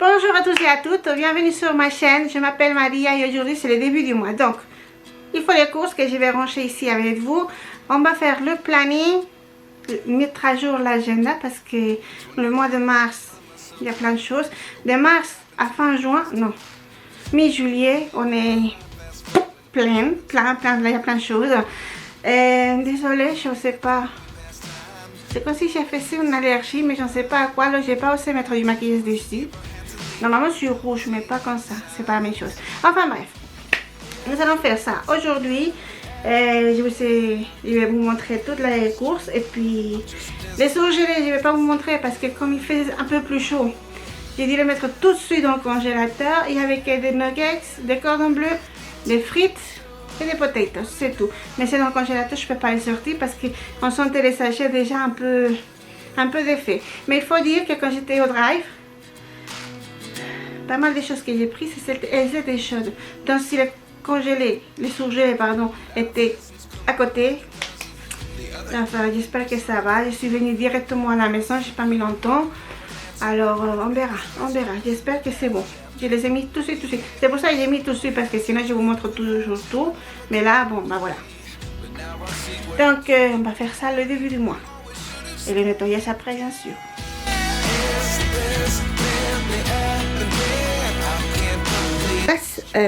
Bonjour à tous et à toutes, bienvenue sur ma chaîne, je m'appelle Maria et aujourd'hui c'est le début du mois. Donc, il faut les courses que je vais ranger ici avec vous. On va faire le planning, mettre à jour l'agenda parce que le mois de mars, il y a plein de choses. De mars à fin juin, non, mi-juillet, on est plein, il y a plein de choses. Désolée, je ne sais pas. C'est comme si j'ai fait une allergie, mais je ne sais pas à quoi. Alors, j'ai pas osé mettre du maquillage dessus. Normalement, je suis rouge, mais pas comme ça. C'est pas la même chose. Enfin, bref. Nous allons faire ça aujourd'hui. Je vais vous montrer toutes les courses. Et puis, les surgelés, je ne vais pas vous montrer parce que comme il fait un peu plus chaud, j'ai dû les mettre tout de suite dans le congélateur. Il y avait que des nuggets, des cordons bleus, des frites et des potatoes, c'est tout. Mais c'est dans le congélateur, je ne peux pas les sortir parce qu'on sentait les sachets déjà un peu d'effet. Mais il faut dire que quand j'étais au drive, pas mal de choses que j'ai prises, elles étaient chaudes. Donc si les surgelés, pardon, étaient à côté, enfin j'espère que ça va. Je suis venue directement à la maison, j'ai pas mis longtemps. Alors on verra. J'espère que c'est bon. Je les ai mis tout de suite. C'est pour ça que j'ai mis tout de suite parce que sinon je vous montre toujours tout. Mais là, bon, bah voilà. Donc on va faire ça le début du mois. Et le nettoyage après, bien sûr.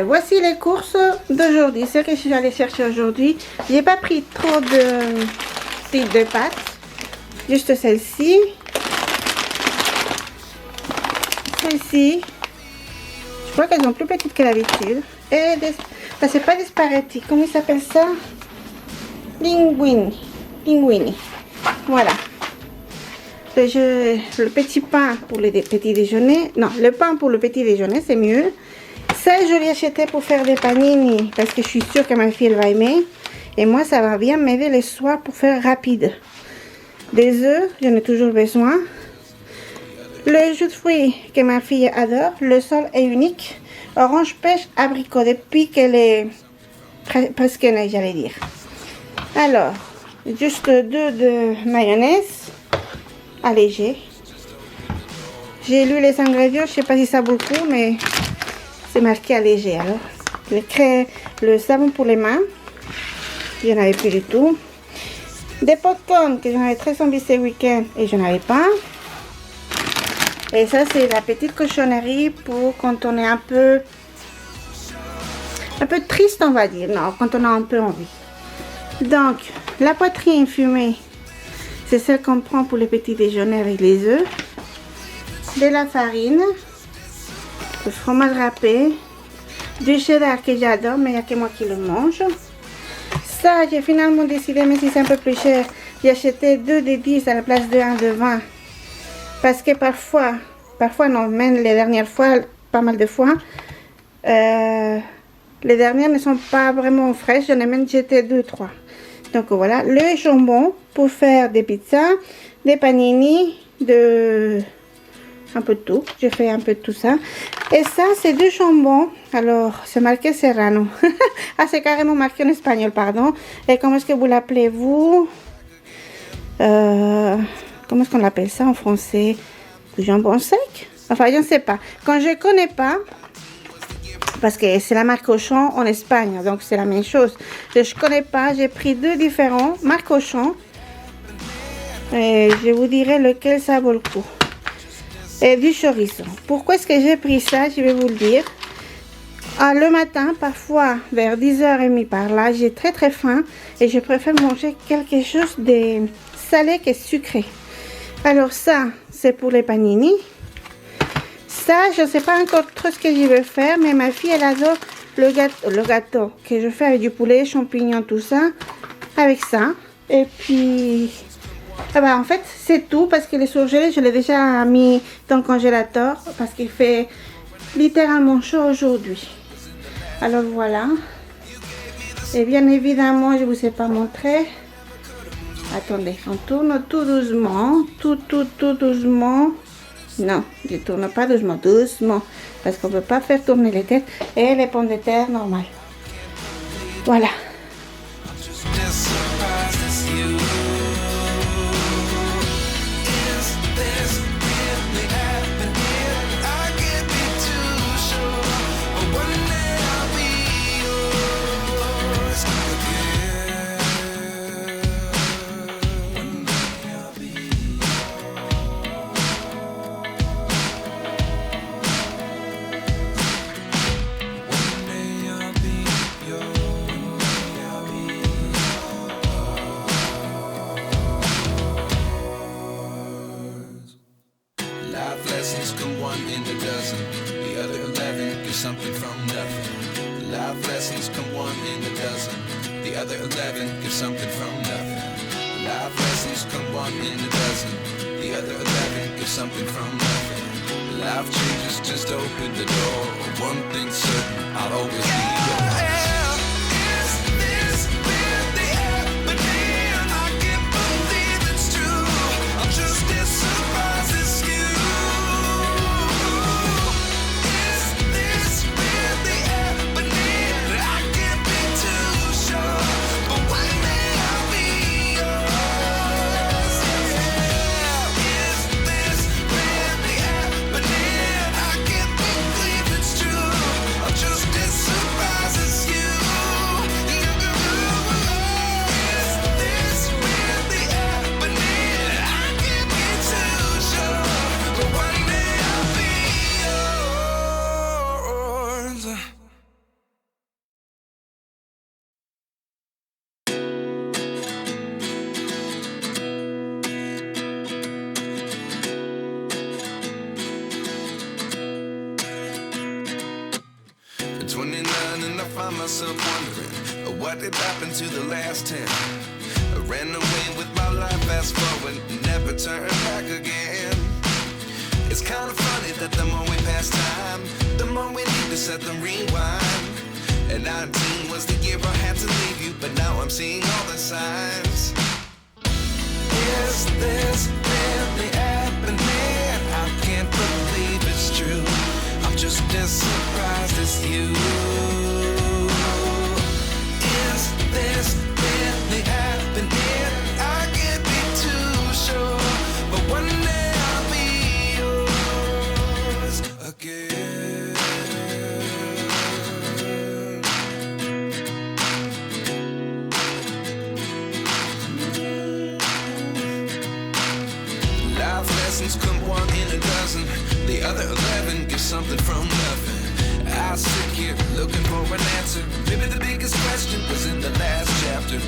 Voici les courses d'aujourd'hui. Ce que je suis allée chercher aujourd'hui. J'ai pas pris trop de types de pâtes. Juste celle-ci. Celle-ci. Je crois qu'elles sont plus petites que d'habitude. Et c'est pas des spaghettis. Comment il s'appelle ça? Linguini. Voilà. Le petit pain pour le petit déjeuner. Non, le pain pour le petit déjeuner, c'est mieux. Ça, je l'ai acheté pour faire des panini parce que je suis sûre que ma fille elle va aimer. Et moi, ça va bien m'aider le soir pour faire rapide. Des œufs, j'en ai toujours besoin. Le jus de fruits que ma fille adore, le sol est unique. Orange pêche abricot depuis qu'elle est presque née, j'allais dire. Alors, juste 2 de mayonnaise allégée. J'ai lu les ingrédients, je sais pas si ça vaut le coup, mais c'est marqué allégé. Alors, le savon pour les mains, je n'en avais plus du tout. Des popcorn que j'en avais très envie ce week-end et je n'avais pas. Et ça, c'est la petite cochonnerie pour quand on est un peu triste, on va dire. Non, quand on a un peu envie. Donc, la poitrine fumée, c'est celle qu'on prend pour le petit déjeuner avec les œufs. De la farine, le fromage râpé, du cheddar que j'adore, mais il n'y a que moi qui le mange. Ça, j'ai finalement décidé, mais si c'est un peu plus cher, j'ai acheté 2 de 10 à la place de 1 de 20. Parce que parfois non, même les dernières fois, pas mal de fois, les dernières ne sont pas vraiment fraîches, j'en ai même jeté 2-3. Donc voilà, le jambon pour faire des pizzas, des panini, un peu de tout, j'ai fait un peu de tout ça. Et ça, c'est du jambon, alors c'est marqué Serrano. Ah, c'est carrément marqué en espagnol, pardon. Et comment est-ce que vous l'appelez, vous? Comment est-ce qu'on l'appelle ça en français? Du jambon sec? Enfin, je ne sais pas. Quand je ne connais pas, parce que c'est la marque Auchan en Espagne, donc c'est la même chose. Je ne connais pas, j'ai pris 2 différents, marque Auchan. Et je vous dirai lequel ça vaut le coup. Et du chorizo. Pourquoi est-ce que j'ai pris ça? Je vais vous le dire. Ah, le matin, parfois vers 10h30 par là, j'ai très faim et je préfère manger quelque chose de salé que sucré. Alors ça, c'est pour les panini. Ça, je ne sais pas encore trop ce que je vais faire, mais ma fille, elle adore le gâteau que je fais avec du poulet, champignons, tout ça, avec ça. Et puis, ah bah, en fait, c'est tout parce que les surgelés, je l'ai déjà mis dans le congélateur parce qu'il fait littéralement chaud aujourd'hui. Alors voilà. Et bien évidemment, je ne vous ai pas montré. Attendez, on tourne tout doucement, tout doucement. Non, je tourne pas doucement, parce qu'on ne peut pas faire tourner les têtes et les pommes de terre normales. Voilà. one in a dozen. The other 11 get something from nothing. Life lessons come one in a dozen. The other 11 get something from nothing. Life lessons come one in a dozen. The other 11 get something from nothing. Life changes, just open the door. One thing's certain, I'll always be yours. Myself wondering what did happen to the last 10. I ran away with my life, fast forward, never turn back again. It's kind of funny that the more we pass time, the more we need to set them rewind. And 19 was the year I had to leave you, but now I'm seeing all the signs. Is this really happening? I can't believe it's true. I'm just as surprised as you. This really happening? I can't be too sure, but one day I'll be yours again. Life lessons come one in a dozen. The other 11 get something from nothing. I sit here looking for an answer. Maybe the biggest question was in the last chapter.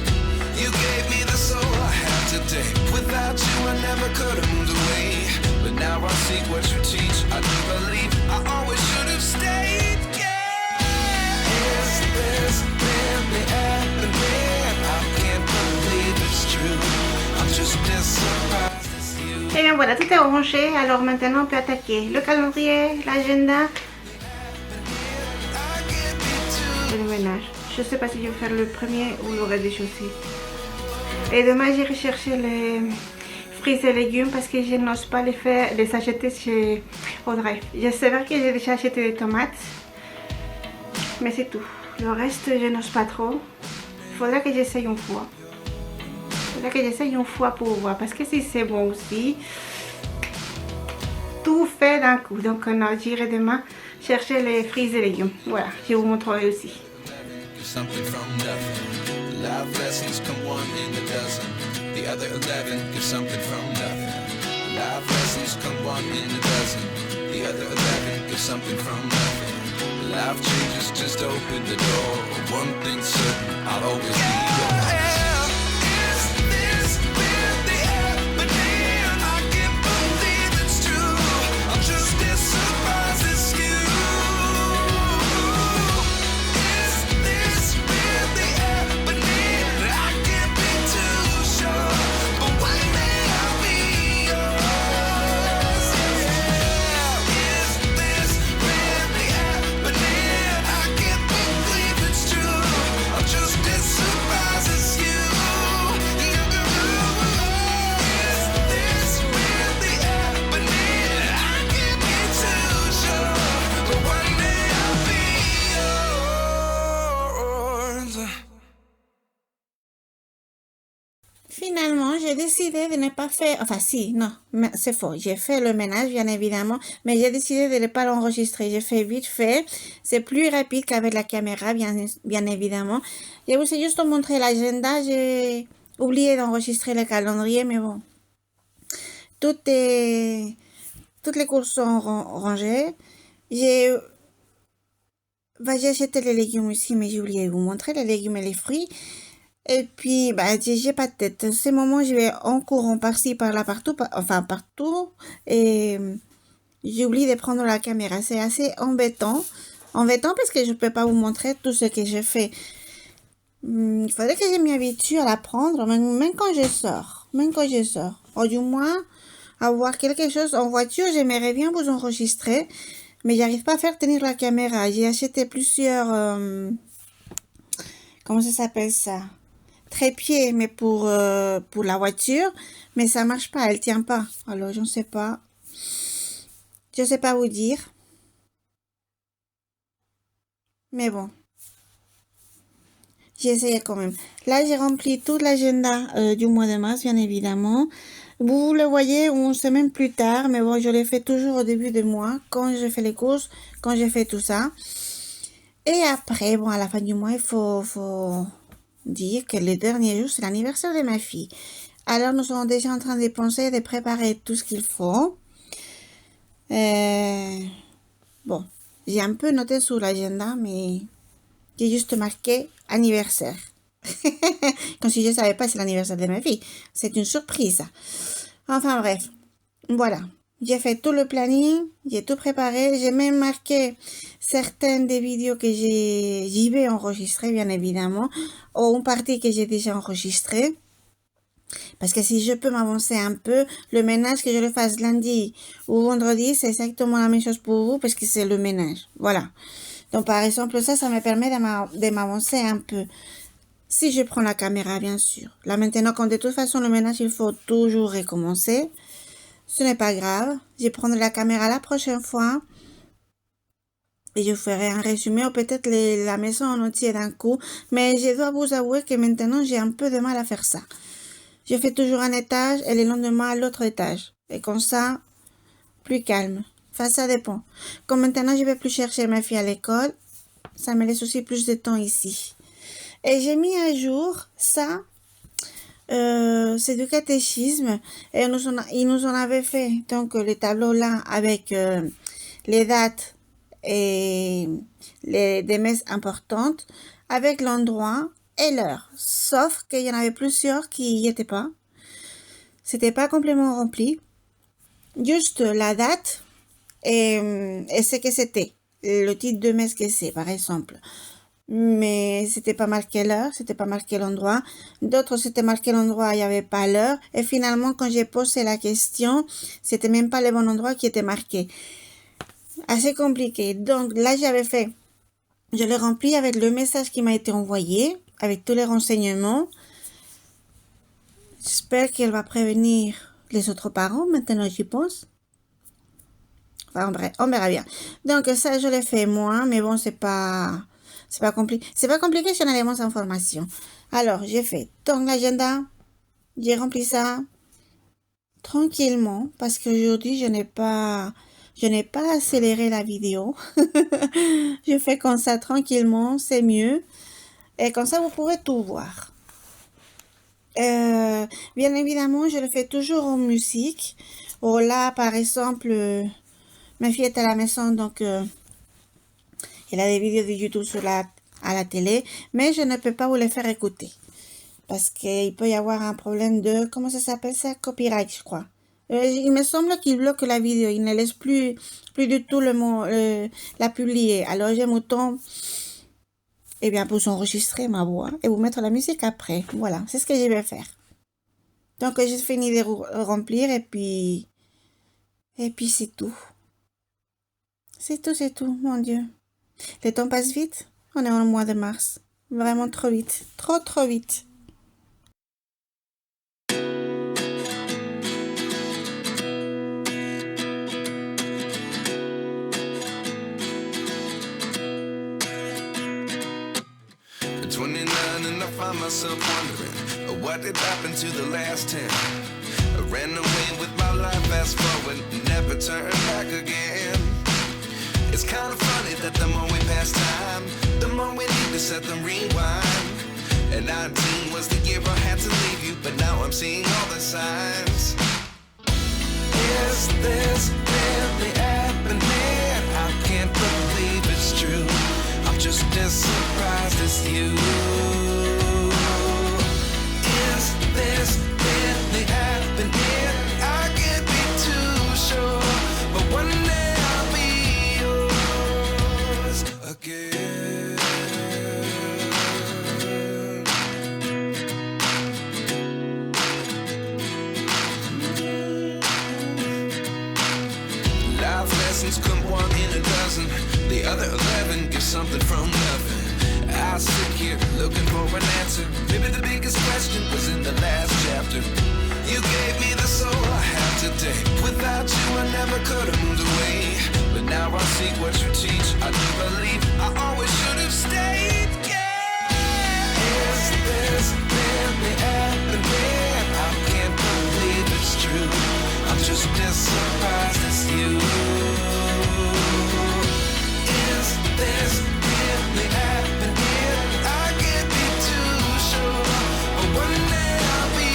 You gave me the soul I have today. Without you I never could have moved away. But now I see what you teach. I do believe I always should have stayed. Yeah. Is this really happening? I can't believe it's true. I'm just as surprised as you. Et bien voilà, tout est rangé. Alors maintenant on peut attaquer le calendrier, l'agenda. Le ménage. Je sais pas si je vais faire le premier ou le rez-de-chaussée. Et demain j'irai chercher les fruits et légumes parce que je n'ose pas les acheter chez Audrey. Je sais vrai que j'ai déjà acheté des tomates, mais c'est tout. Le reste je n'ose pas trop. Il faudra que j'essaye une fois. Pour voir parce que si c'est bon aussi, tout fait d'un coup. Donc j'irai demain chercher les fruits et légumes. Voilà, je vous montrerai aussi. Something from nothing. Life lessons come one in a dozen. The other 11 give something from nothing. Life lessons come one in a dozen. The other 11 give something from nothing. Life changes, just open the door. One thing's certain, I'll always be yours. Finalement, j'ai décidé de ne pas faire... Enfin, si, non, c'est faux. J'ai fait le ménage, bien évidemment, mais j'ai décidé de ne pas l'enregistrer. J'ai fait vite fait. C'est plus rapide qu'avec la caméra, bien évidemment. Je vous ai juste montré l'agenda. J'ai oublié d'enregistrer le calendrier, mais bon. Toutes les courses sont rangées. J'ai acheté les légumes aussi, mais j'ai oublié de vous montrer les légumes et les fruits. Et puis, j'ai pas de tête. Ces moments, je vais en courant par-ci, par-là, partout. Enfin, partout. Et j'oublie de prendre la caméra. C'est assez embêtant. Embêtant parce que je peux pas vous montrer tout ce que je fais. Il faudrait que je m'y habitue à la prendre, même quand je sors. Même quand je sors. Ou du moins, avoir quelque chose en voiture, j'aimerais bien vous enregistrer. Mais j'arrive pas à faire tenir la caméra. J'ai acheté plusieurs... comment ça s'appelle ça? Trépied, mais pour la voiture. Mais ça marche pas, elle tient pas. Alors, je ne sais pas. Je sais pas vous dire. Mais bon. J'ai essayé quand même. Là, j'ai rempli tout l'agenda du mois de mars, bien évidemment. Vous le voyez, on sait même plus tard, mais bon, je l'ai fait toujours au début du mois, quand je fais les courses, quand je fais tout ça. Et après, bon, à la fin du mois, il faut dire que le dernier jour, c'est l'anniversaire de ma fille. Alors, nous sommes déjà en train de penser, de préparer tout ce qu'il faut. Bon, j'ai un peu noté sur l'agenda, mais j'ai juste marqué anniversaire. Comme si je ne savais pas c'est l'anniversaire de ma fille. C'est une surprise. Enfin bref, voilà. J'ai fait tout le planning, j'ai tout préparé. J'ai même marqué certaines des vidéos que j'y vais enregistrer, bien évidemment. Ou une partie que j'ai déjà enregistrée. Parce que si je peux m'avancer un peu, le ménage que je le fasse lundi ou vendredi, c'est exactement la même chose pour vous parce que c'est le ménage. Voilà. Donc, par exemple, ça me permet de m'avancer un peu. Si je prends la caméra, bien sûr. Là, maintenant, quand de toute façon, le ménage, il faut toujours recommencer. Ce n'est pas grave. Je prendrai la caméra la prochaine fois. Et je ferai un résumé ou peut-être la maison en entier d'un coup. Mais je dois vous avouer que maintenant, j'ai un peu de mal à faire ça. Je fais toujours un étage et le lendemain l'autre étage. Et comme ça, plus calme. Enfin, ça dépend. Comme maintenant, je vais plus chercher ma fille à l'école, ça me laisse aussi plus de temps ici. Et j'ai mis à jour ça. C'est du catéchisme. Et ils nous en avaient fait. Donc, le tableau là avec les dates et des messes importantes avec l'endroit et l'heure. Sauf qu'il y en avait plusieurs qui n'y étaient pas. C'était pas complètement rempli. Juste la date et ce que c'était. Le titre de messe que c'est, par exemple. Mais c'était pas marqué l'heure, c'était pas marqué l'endroit. D'autres, c'était marqué l'endroit, il n'y avait pas l'heure. Et finalement, quand j'ai posé la question, c'était même pas le bon endroit qui était marqué. Assez compliqué. Donc là, je l'ai rempli avec le message qui m'a été envoyé, avec tous les renseignements. J'espère qu'elle va prévenir les autres parents, maintenant j'y pense. Enfin, bref, on verra bien. Donc ça, je l'ai fait moi, mais bon, c'est pas compliqué. C'est pas compliqué si on a les bonnes informations. Alors, j'ai fait donc l'agenda, j'ai rempli ça tranquillement, parce qu'aujourd'hui, je n'ai pas accéléré la vidéo. Je fais comme ça tranquillement, c'est mieux. Et comme ça, vous pourrez tout voir. Bien évidemment, je le fais toujours en musique. Oh là, par exemple, ma fille est à la maison, donc elle a des vidéos de YouTube à la télé, mais je ne peux pas vous les faire écouter. Parce qu'il peut y avoir un problème de, comment ça s'appelle ça? Copyright, je crois. Il me semble qu'il bloque la vidéo, il ne laisse plus du tout la publier. Alors j'aime autant, eh bien, pour enregistrer ma voix et vous mettre la musique après. Voilà, c'est ce que je vais faire. Donc j'ai fini de remplir et puis c'est tout. C'est tout, mon Dieu. Le temps passe vite. On est en mois de mars. Vraiment trop vite. Trop vite. At 29 and I find myself wondering what did happen to the last 10. I ran away with my life, fast forward, never turn back again. It's kind of funny that the more we pass time, the more we need to set the rewind. And 19 was the year I had to leave you, but now I'm seeing all the signs. Is this really happening? I can't believe it's true. I'm just as surprised as you. Is this really happening? I can't be too sure, but one day dozen. The other 11 give something from nothing. I sit here looking for an answer. Maybe the biggest question was in the last chapter. You gave me the soul I have today. Without you I never could have moved away. But now I see what you teach. I do believe I always should have stayed. Yeah. Is this really happening? I can't believe it's true. I'm just as surprised as you. Is this really happening? I can't be too sure. But one day I'll be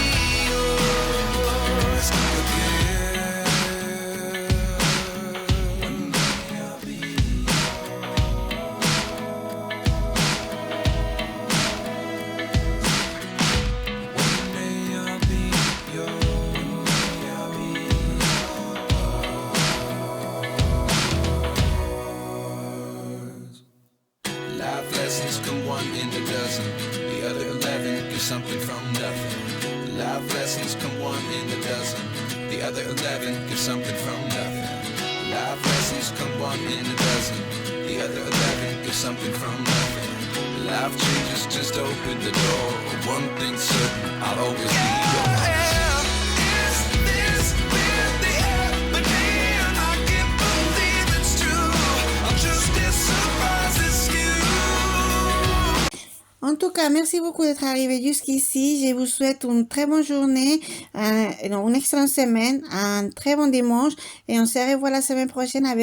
yours again. One day I'll be One day I'll be yours. I'll be yours. Life lessons come one in a dozen. The other 11 give something from nothing. Life lessons come one in a dozen. The other 11 give something from nothing. Life lessons come one in a dozen. The other 11 give something from nothing. Life changes just open the door. One thing's certain, I'll always be yours. Is this really happening? I can't believe it's true. I'm just as surprised as you. En tout cas, merci beaucoup d'être arrivé jusqu'ici. Je vous souhaite une très bonne journée, une excellente semaine, un très bon dimanche et on se revoit la semaine prochaine avec